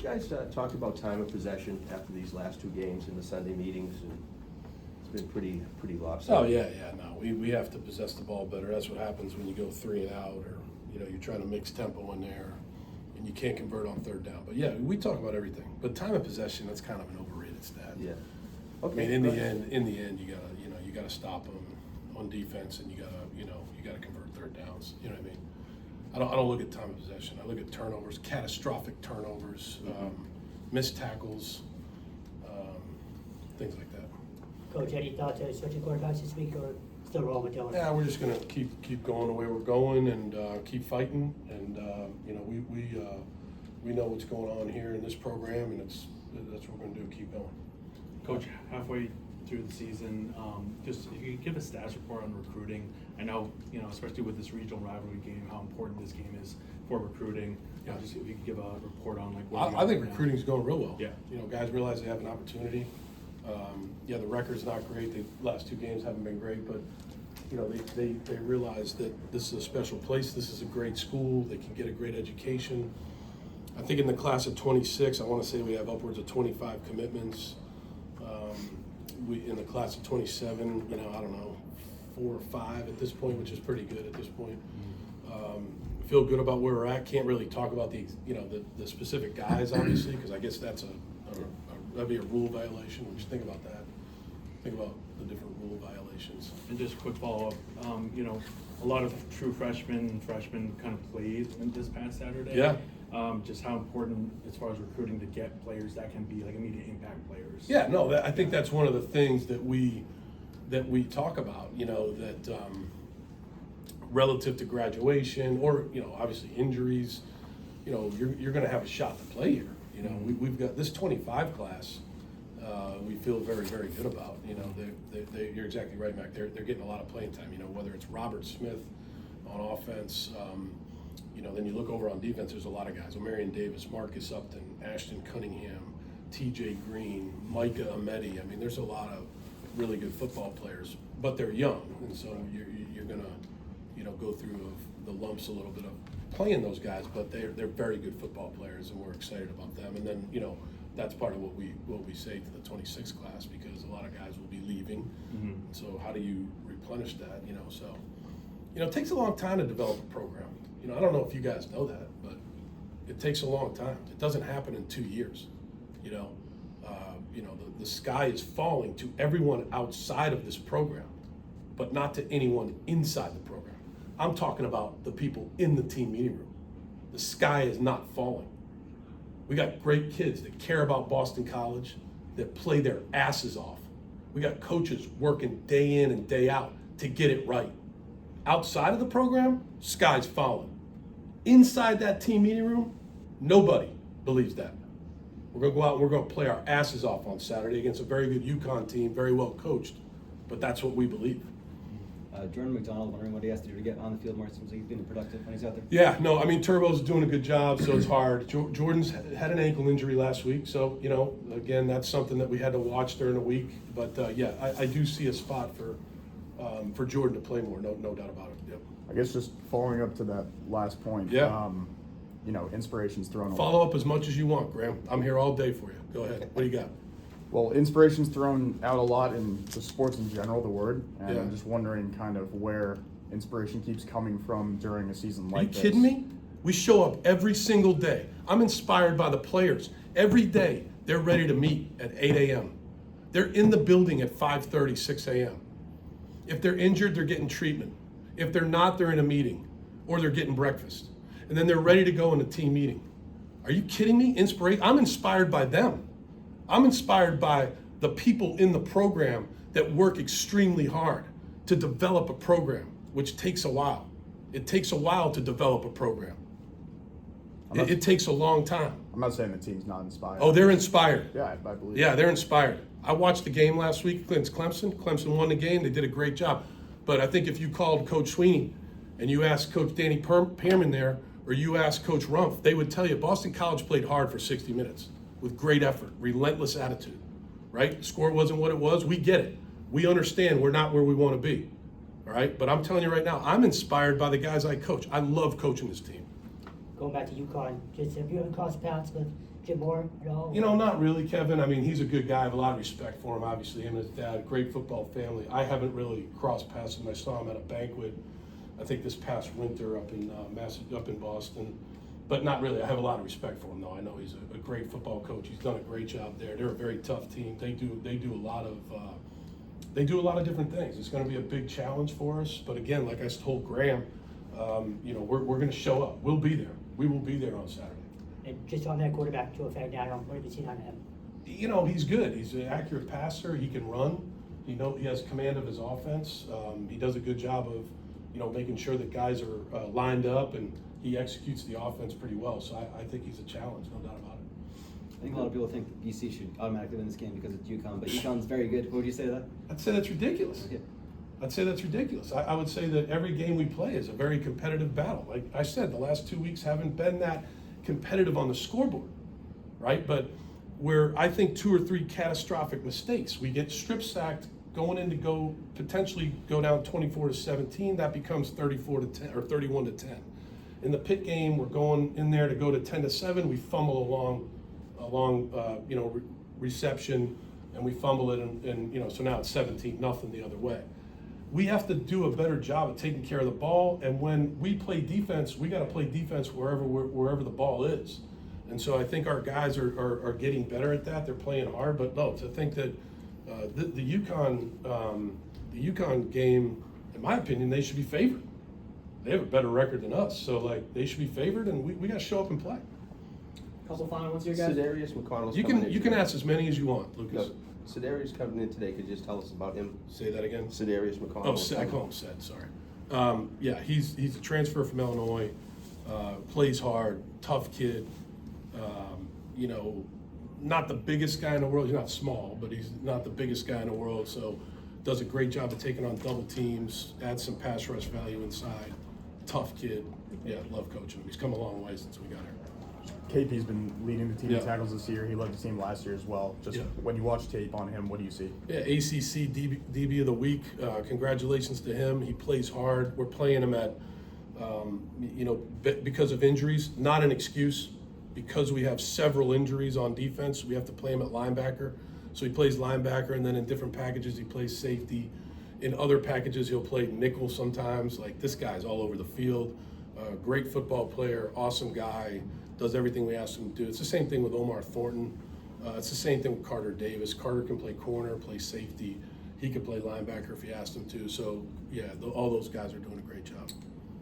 guys talked about time of possession after these last two games in the Sunday meetings, and it's been pretty lopsided. Oh, yeah, no, we have to possess the ball better. That's what happens when you go 3 and out, or, you're trying to mix tempo in there, and you can't convert on third down. But yeah, we talk about everything. But time of possession, that's kind of an overrated stat. Yeah. I Okay. mean, in the end, you gotta stop them on defense, and you gotta convert third downs. You know what I mean? I don't look at time of possession. I look at turnovers, catastrophic turnovers, missed tackles, things like that. Coach, any thoughts on switching quarterbacks this week, or still rolling with Dylan? Yeah, we're just gonna keep going the way we're going, and keep fighting. And we know what's going on here in this program, and that's what we're gonna do. Keep going. Coach, halfway through the season, just if you could give a status report on recruiting. I know, especially with this regional rivalry game, how important this game is for recruiting. Yeah. Just if you could give a report on like what I think recruiting's going real well. Yeah. Guys realize they have an opportunity. The record's not great. The last 2 games haven't been great, but they realize that this is a special place. This is a great school. They can get a great education. I think in the class of 26, I want to say we have upwards of 25 commitments. In the class of 27, I don't know, 4 or 5 at this point, which is pretty good at this point. Feel good about where we're at. Can't really talk about the specific guys, obviously, because I guess that'd be a rule violation. We should think about that. Think about the different rule violations. And just a quick follow-up, a lot of true freshmen kind of played in this past Saturday. Yeah. Just how important as far as recruiting to get players that can be like immediate impact players. Yeah, no, I think that's one of the things that we talk about, that relative to graduation or, obviously injuries, you're going to have a shot to play here. We've got this 25 class, we feel very, very good about. You're exactly right, Mac. They're getting a lot of playing time, whether it's Robert Smith on offense, then you look over on defense, there's a lot of guys. Marion Davis, Marcus Upton, Ashton Cunningham, TJ Green, Micah Ameti. I mean, there's a lot of really good football players, but they're young, and so you're gonna, go through the lumps a little bit of playing those guys, but they're very good football players, and we're excited about them. And then, that's part of what we say to the 26 class, because a lot of guys will be leaving. Mm-hmm. So how do you replenish that? So it takes a long time to develop a program. I don't know if you guys know that, but it takes a long time. It doesn't happen in 2 years. The sky is falling to everyone outside of this program, but not to anyone inside the program. I'm talking about the people in the team meeting room. The sky is not falling. We got great kids that care about Boston College, that play their asses off. We got coaches working day in and day out to get it right. Outside of the program, sky's falling. Inside that team meeting room, nobody believes that. We're going to go out and we're going to play our asses off on Saturday against a very good UConn team, very well coached, but that's what we believe. Jordan McDonald, wondering what he has to do to get on the field more. It seems like he's being productive when he's out there. Yeah, no, I mean, Turbo's doing a good job, so it's hard. Jordan's had an ankle injury last week, so, again, that's something that we had to watch during the week. But, I do see a spot for Jordan to play more, no doubt about it. Yep. I guess just following up to that last point, Yeah. Inspiration's thrown away. Follow up as much as you want, Graham. I'm here all day for you. Go ahead. What do you got? Well, inspiration's thrown out a lot in the sports in general, the word, and Yeah. I'm just wondering kind of where inspiration keeps coming from during a season Are like you this. kidding me? We show up every single day. I'm inspired by the players. Every day, they're ready to meet at 8 a.m. They're in the building at 5:30, 6 a.m. If they're injured, they're getting treatment. If they're not, they're in a meeting, or they're getting breakfast. And then they're ready to go in a team meeting. Are you kidding me? I'm inspired by them. I'm inspired by the people in the program that work extremely hard to develop a program, which takes a while. It takes a while to develop a program. It takes a long time. I'm not saying the team's not inspired. Oh, they're inspired. Yeah, I believe. Yeah, they're inspired. I watched the game last week against Clemson. Clemson won the game. They did a great job. But I think if you called Coach Sweeney and you asked Coach Danny Pearman there, or you asked Coach Rumpf, they would tell you Boston College played hard for 60 minutes with great effort, relentless attitude, right? The score wasn't what it was. We get it. We understand we're not where we want to be, all right? But I'm telling you right now, I'm inspired by the guys I coach. I love coaching this team. going back to UConn, just have you ever crossed paths with Jim Moore at all? You know, not really, Kevin. I mean, he's a good guy. I have a lot of respect for him, obviously. Him and his dad, great football family. I haven't really crossed paths with him. I saw him at a banquet, I think this past winter up in up in Boston. But not really. I have a lot of respect for him, though. I know he's a great football coach. He's done a great job there. They're a very tough team. They do a lot of different things. It's going to be a big challenge for us. But again, like I told Graham, you know, we're going to show up. We'll be there. We will be there on Saturday. And just on that quarterback, Joe Fagnano, what have you seen on him? You know, he's good. He's an accurate passer. He can run. He has command of his offense. He does a good job of, you know, making sure that guys are lined up, and he executes the offense pretty well. So I think he's a challenge, no doubt about it. I think a lot of people think BC should automatically win this game because it's UConn, but UConn's very good. What would you say to that? I'd say that's ridiculous. Okay. I'd say that's ridiculous. I would say that every game we play is a very competitive battle. Like I said, the last 2 weeks haven't been that competitive on the scoreboard, right? But where I think 2 or 3 catastrophic mistakes, we get strip sacked going in to potentially go down 24-17, that becomes 34-10 or 31-10. In the Pitt game, we're going in there to go to 10-7, we fumble along reception, and we fumble it, and you know, so now it's 17-0 the other way. We have to do a better job of taking care of the ball, and when we play defense, we got to play defense wherever the ball is. And so I think our guys are getting better at that. They're playing hard, but no, to think that the UConn game, in my opinion, they should be favored. They have a better record than us, so like they should be favored, and we got to show up and play. Couple final ones here, guys. Sedarius McConnell's You coming in can today. ask as many as you want, Lucas. No, Sedarius coming in today. Could you just tell us about him? Say that again. Sedarius McConnell. Oh, I call him Sed, sorry. Yeah, he's a transfer from Illinois, plays hard, tough kid. You know, not the biggest guy in the world. He's not small, but he's not the biggest guy in the world. So does a great job of taking on double teams, adds some pass rush value inside. Tough kid. Yeah, love coaching him. He's come a long way since we got here. KP's been leading the team in Yeah. tackles this year. He led the team last year as well. Just Yeah. when you watch tape on him, what do you see? Yeah, ACC DB of the week. Congratulations to him. He plays hard. We're playing him at, because of injuries, not an excuse. Because we have several injuries on defense, we have to play him at linebacker. So he plays linebacker, and then in different packages, he plays safety. In other packages, he'll play nickel sometimes. Like, this guy's all over the field. Great football player, awesome guy, does everything we ask him to do. It's the same thing with Omar Thornton. It's the same thing with Carter Davis. Carter can play corner, play safety. He could play linebacker if you asked him to. So, yeah, all those guys are doing a great job.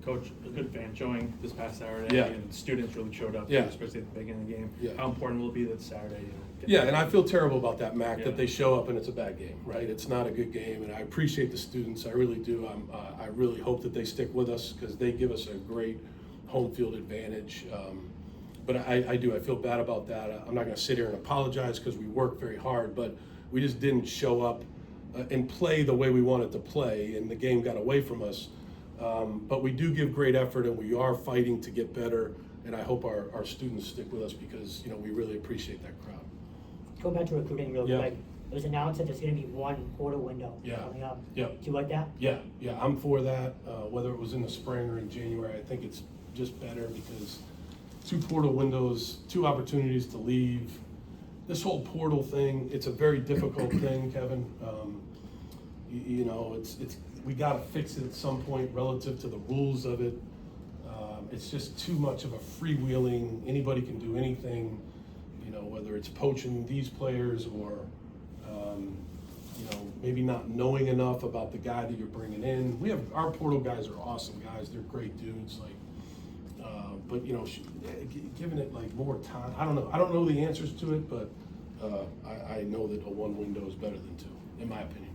Coach, a good fan showing this past Saturday, Yeah. and students really showed up, Yeah. especially at the beginning of the game. Yeah. How important will it be that Saturday? Get Yeah, and I feel terrible about that, Mac, Yeah. that they show up and it's a bad game, right? It's not a good game, and I appreciate the students. I really do. I really hope that they stick with us because they give us a great home field advantage. But I do. I feel bad about that. I'm not going to sit here and apologize because we worked very hard, but we just didn't show up and play the way we wanted to play, and the game got away from us. But we do give great effort, and we are fighting to get better, and I hope our students stick with us because, you know, we really appreciate that crowd. Going back to recruiting real Yeah. quick, it was announced that there's gonna be one portal window Yeah. coming up. Yeah. Do you like that? Yeah, I'm for that, whether it was in the spring or in January. I think it's just better because 2 portal windows, 2 opportunities to leave. This whole portal thing, it's a very difficult thing, Kevin. You know, we gotta fix it at some point relative to the rules of it. It's just too much of a freewheeling, anybody can do anything, you know, whether it's poaching these players or, maybe not knowing enough about the guy that you're bringing in. Our portal guys are awesome guys, they're great dudes, like, but you know, giving it like more time, I don't know the answers to it, but I know that a 1 window is better than 2, in my opinion.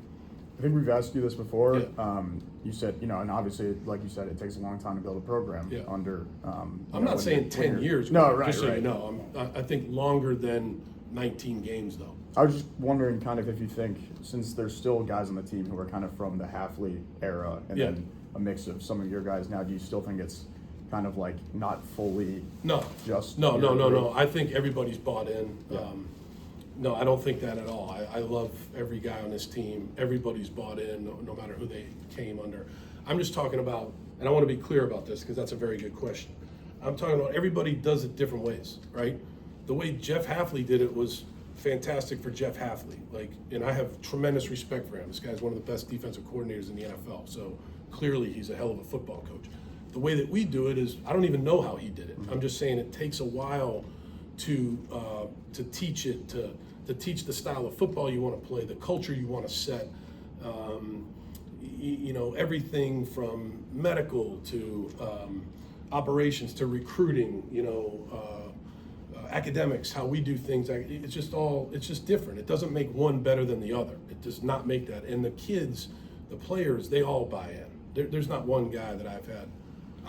I think we've asked you this before. Yeah. You said, you know, and obviously, like you said, it takes a long time to build a program Yeah. under. I'm not saying 10 years. No, right, Just so right. you know, I think longer than 19 games though. I was just wondering, kind of, if you think, since there's still guys on the team who are kind of from the Halfley era, and Yeah. then a mix of some of your guys now, do you still think it's kind of like not fully? No, Just no. your group? I think everybody's bought in. Yeah. No, I don't think that at all. I love every guy on this team. Everybody's bought in, no matter who they came under. I'm just talking about, and I want to be clear about this because that's a very good question. I'm talking about everybody does it different ways, right? The way Jeff Halfley did it was fantastic for Jeff Halfley. Like, and I have tremendous respect for him. This guy's one of the best defensive coordinators in the NFL. So clearly he's a hell of a football coach. The way that we do it is, I don't even know how he did it. I'm just saying it takes a while to teach it, to teach the style of football you want to play, the culture you want to set. You know, everything from medical to operations to recruiting, you know, academics, how we do things. It's just different. It doesn't make one better than the other. It does not make that. And the kids, the players, they all buy in. There's not one guy that I've had.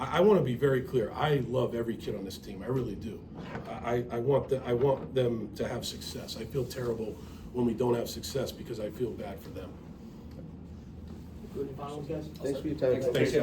I want to be very clear. I love every kid on this team. I really do. I want them to have success. I feel terrible when we don't have success because I feel bad for them. Good final, guys? Thanks for your time. Thanks.